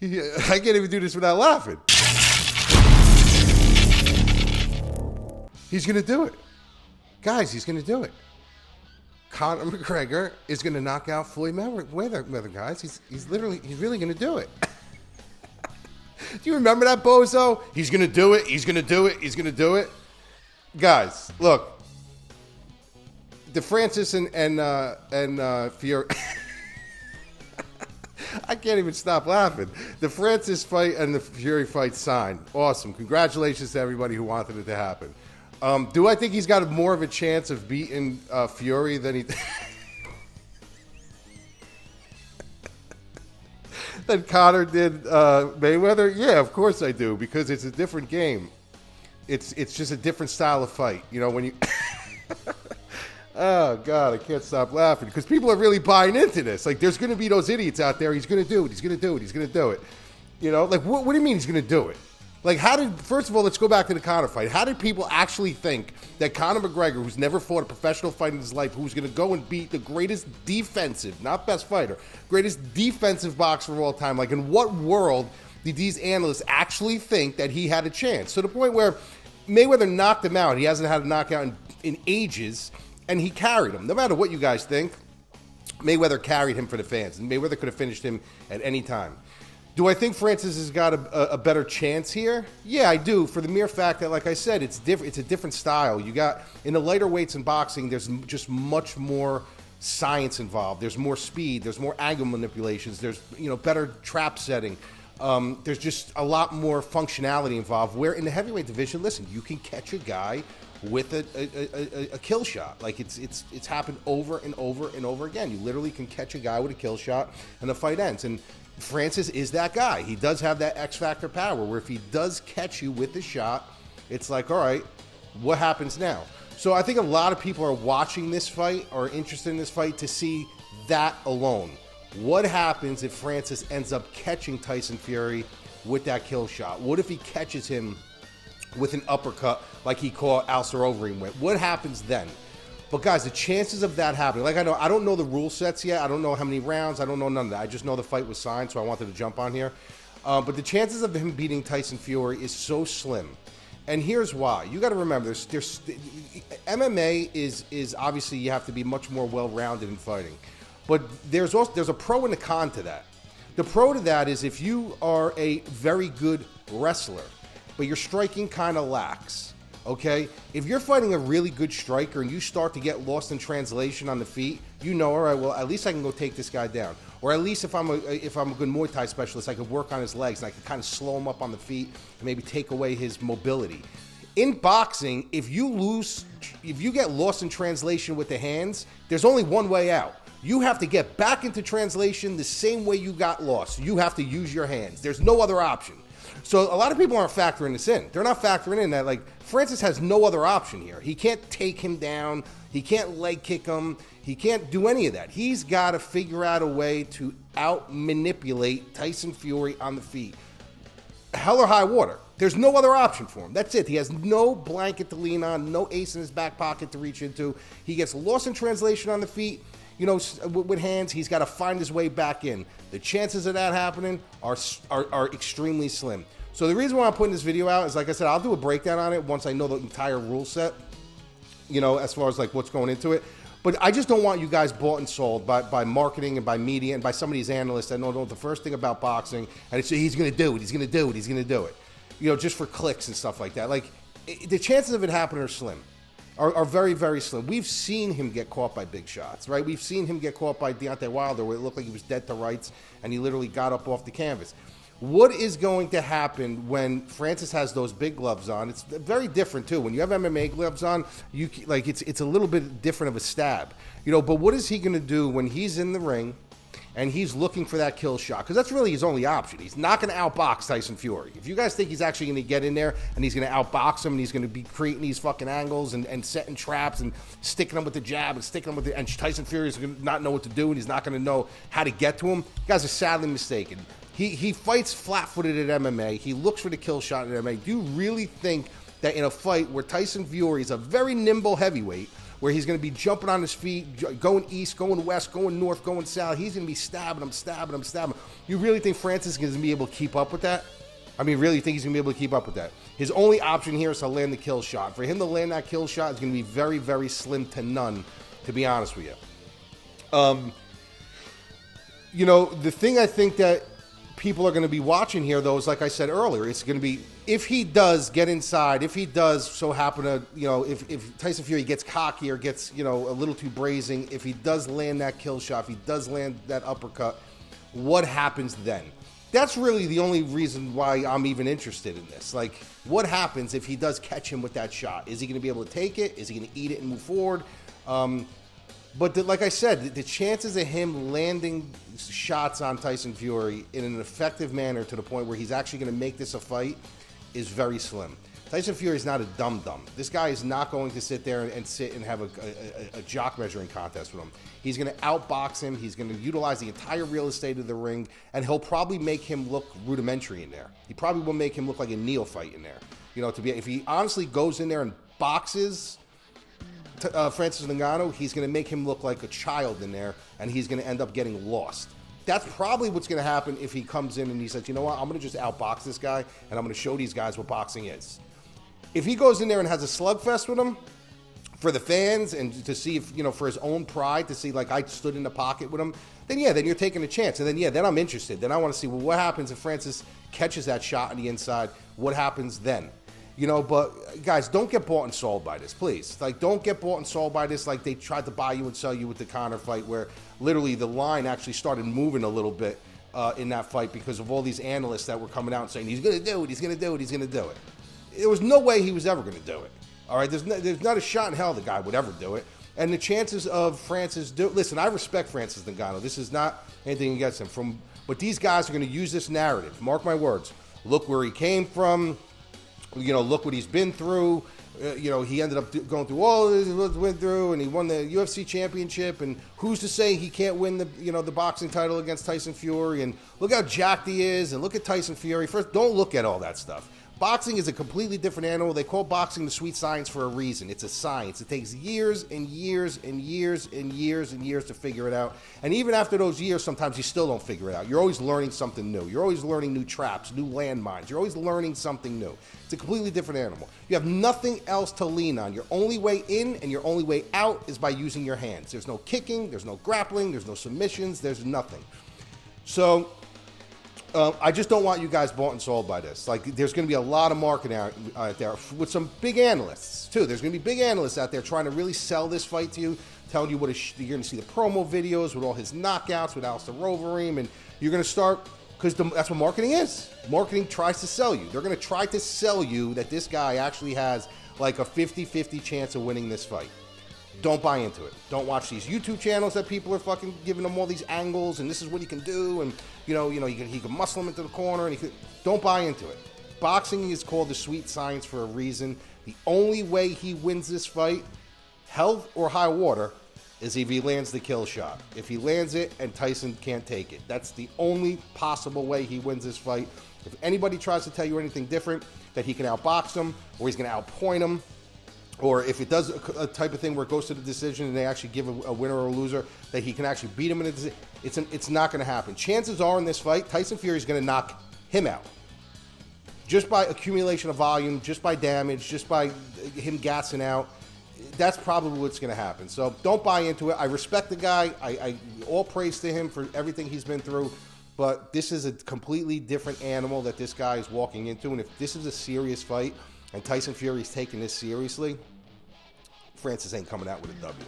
I can't even do this without laughing. He's going to do it. Guys, he's going to do it. Conor McGregor is going to knock out Floyd Mayweather, guys. He's really going to do it. Do you remember that, bozo? He's going to do it. He's going to do it. He's going to do it. Guys, look. The Francis and Fury. I can't even stop laughing. The Francis fight and the Fury fight signed. Awesome. Congratulations to everybody who wanted it to happen. Do I think he's got more of a chance of beating Fury than he than Conor did Mayweather? Yeah, of course I do, because it's a different game. It's just a different style of fight. You know, when you oh, God, I can't stop laughing because people are really buying into this. Like, there's going to be those idiots out there. He's going to do it. He's going to do it. He's going to do it. You know, like, what do you mean he's going to do it? Like, first of all, let's go back to the Conor fight. How did people actually think that Conor McGregor, who's never fought a professional fight in his life, who's going to go and beat the greatest defensive, not best fighter, greatest defensive boxer of all time? Like, in what world did these analysts actually think that he had a chance? To the point where Mayweather knocked him out. He hasn't had a knockout in ages. And he carried him. No matter what you guys think, Mayweather carried him for the fans. And Mayweather could have finished him at any time. Do I think Francis has got a better chance here? Yeah, I do, for the mere fact that, like I said, it's different. It's a different style. You got, in the lighter weights in boxing, there's just much more science involved. There's more speed. There's more angle manipulations. There's, better trap setting. There's just a lot more functionality involved. Where in the heavyweight division, listen, you can catch a guy with a kill shot. Like, it's happened over and over and over again. You literally can catch a guy with a kill shot and the fight ends. And Francis is that guy. He does have that X factor power where if he does catch you with the shot, it's like, all right, what happens now? So I think a lot of people are watching this fight or interested in this fight to see that alone. What happens if Francis ends up catching Tyson Fury with that kill shot? What if he catches him with an uppercut like he caught Alistair Overeem with? What happens then? But guys, the chances of that happening, like I don't know the rule sets yet. I don't know how many rounds. I don't know none of that. I just know the fight was signed, so I wanted to jump on here. But the chances of him beating Tyson Fury is so slim. And here's why. You got to remember, there's MMA is obviously you have to be much more well-rounded in fighting. But there's a pro and a con to that. The pro to that is if you are a very good wrestler, but your striking kind of lacks. Okay, if you're fighting a really good striker and you start to get lost in translation on the feet, all right, well, at least I can go take this guy down. Or at least if I'm a good Muay Thai specialist, I could work on his legs and I could kind of slow him up on the feet and maybe take away his mobility. In boxing, if you get lost in translation with the hands, there's only one way out. You have to get back into translation the same way you got lost. You have to use your hands. There's no other option. So a lot of people aren't factoring this in. They're not factoring in that, like, Francis has no other option here. He can't take him down. He can't leg kick him. He can't do any of that. He's got to figure out a way to out-manipulate Tyson Fury on the feet. Hell or high water. There's no other option for him. That's it. He has no blanket to lean on, no ace in his back pocket to reach into. He gets lost in translation on the feet. With hands, he's got to find his way back in. The chances of that happening are extremely slim. So the reason why I'm putting this video out is, like I said, I'll do a breakdown on it once I know the entire rule set, as far as like what's going into it. But I just don't want you guys bought and sold by marketing and by media and by some of these analysts that know the first thing about boxing, and it's he's going to do it, he's going to do it, he's going to do it. Just for clicks and stuff like that. Like, the chances of it happening are slim. Are very, very slim. We've seen him get caught by big shots, right? We've seen him get caught by Deontay Wilder where it looked like he was dead to rights and he literally got up off the canvas. What is going to happen when Francis has those big gloves on? It's very different too. When you have MMA gloves on, it's a little bit different of a stab, But what is he going to do when he's in the ring and he's looking for that kill shot? Because that's really his only option. He's not going to outbox Tyson Fury. If you guys think he's actually going to get in there and he's going to outbox him and he's going to be creating these fucking angles and setting traps and sticking them with the jab and sticking them with and Tyson Fury is going to not know what to do and he's not going to know how to get to him, you guys are sadly mistaken. He fights flat-footed at MMA. He looks for the kill shot at MMA. Do you really think that in a fight where Tyson Fury is a very nimble heavyweight, where he's going to be jumping on his feet, going east, going west, going north, going south. He's going to be stabbing him. You really think Francis is going to be able to keep up with that? I mean, really think he's going to be able to keep up with that? His only option here is to land the kill shot. For him to land that kill shot is going to be very, very slim to none, to be honest with you. You know, the thing I think that people are going to be watching here, though, is like I said earlier, it's going to be, if he does get inside, if he does so happen to, you know, if Tyson Fury gets cocky or gets, you know, a little too brazen, if he does land that kill shot, if he does land that uppercut, what happens then? That's really the only reason why I'm even interested in this. Like, what happens if he does catch him with that shot? Is he going to be able to take it? Is he going to eat it and move forward? But like I said, the chances of him landing shots on Tyson Fury in an effective manner to the point where he's actually going to make this a fight is very slim. Tyson Fury is not a dum-dum. This guy is not going to sit there and sit and have a jock measuring contest with him. He's going to outbox him. He's going to utilize the entire real estate of the ring, and he'll probably make him look rudimentary in there. He probably will make him look like a neophyte in there. You know, if he honestly goes in there and boxes Francis Ngannou, he's going to make him look like a child in there, and he's going to end up getting lost. That's probably what's going to happen if he comes in and he says, you know what, I'm going to just outbox this guy, and I'm going to show these guys what boxing is. If he goes in there and has a slugfest with him for the fans and to see if, you know, for his own pride, to see like I stood in the pocket with him, then yeah, then you're taking a chance. And then yeah, then I'm interested. Then I want to see, well, what happens if Francis catches that shot on the inside? What happens then? You know, but guys, don't get bought and sold by this, please. Like, don't get bought and sold by this like they tried to buy you and sell you with the Conor fight, where literally the line actually started moving a little bit in that fight because of all these analysts that were coming out and saying, he's going to do it, he's going to do it, he's going to do it. There was no way he was ever going to do it. All right, there's not a shot in hell the guy would ever do it. And the chances of Francis listen, I respect Francis Ngannou. This is not anything against him. But these guys are going to use this narrative. Mark my words. Look where he came from. You know, look what he's been through. You know, he ended up going through all this, went through, and he won the UFC championship. And who's to say he can't win the boxing title against Tyson Fury? And look how jacked he is, and look at Tyson Fury. First, don't look at all that stuff. Boxing is a completely different animal. They call boxing the sweet science for a reason. It's a science. It takes years and years and years and years and years to figure it out. And even after those years, sometimes you still don't figure it out. You're always learning something new. You're always learning new traps, new landmines. You're always learning something new. It's a completely different animal. You have nothing else to lean on. Your only way in and your only way out is by using your hands. There's no kicking. There's no grappling. There's no submissions. There's nothing. So I just don't want you guys bought and sold by this. Like, there's going to be a lot of marketing out there with some big analysts, too. There's going to be big analysts out there trying to really sell this fight to you, telling you you're going to see the promo videos with all his knockouts with Alistair Overeem, and you're going to start, because that's what marketing is. Marketing tries to sell you. They're going to try to sell you that this guy actually has like a 50-50 chance of winning this fight. Don't buy into it. Don't watch these YouTube channels that people are fucking giving them all these angles and this is what he can do, and you know he can muscle him into the corner, and don't buy into it. Boxing is called the sweet science for a reason. The only way he wins this fight, hell or high water, is if he lands the kill shot. If he lands it and Tyson can't take it, that's the only possible way he wins this fight. If anybody tries to tell you anything different, that he can outbox him or he's going to outpoint him, or if it does a type of thing where it goes to the decision and they actually give a winner or a loser, that he can actually beat him in a decision, it's not going to happen. Chances are in this fight, Tyson Fury is going to knock him out. Just by accumulation of volume, just by damage, just by him gassing out. That's probably what's going to happen. So don't buy into it. I respect the guy. I all praise to him for everything he's been through. But this is a completely different animal that this guy is walking into. And if this is a serious fight and Tyson Fury is taking this seriously, Francis ain't coming out with a W.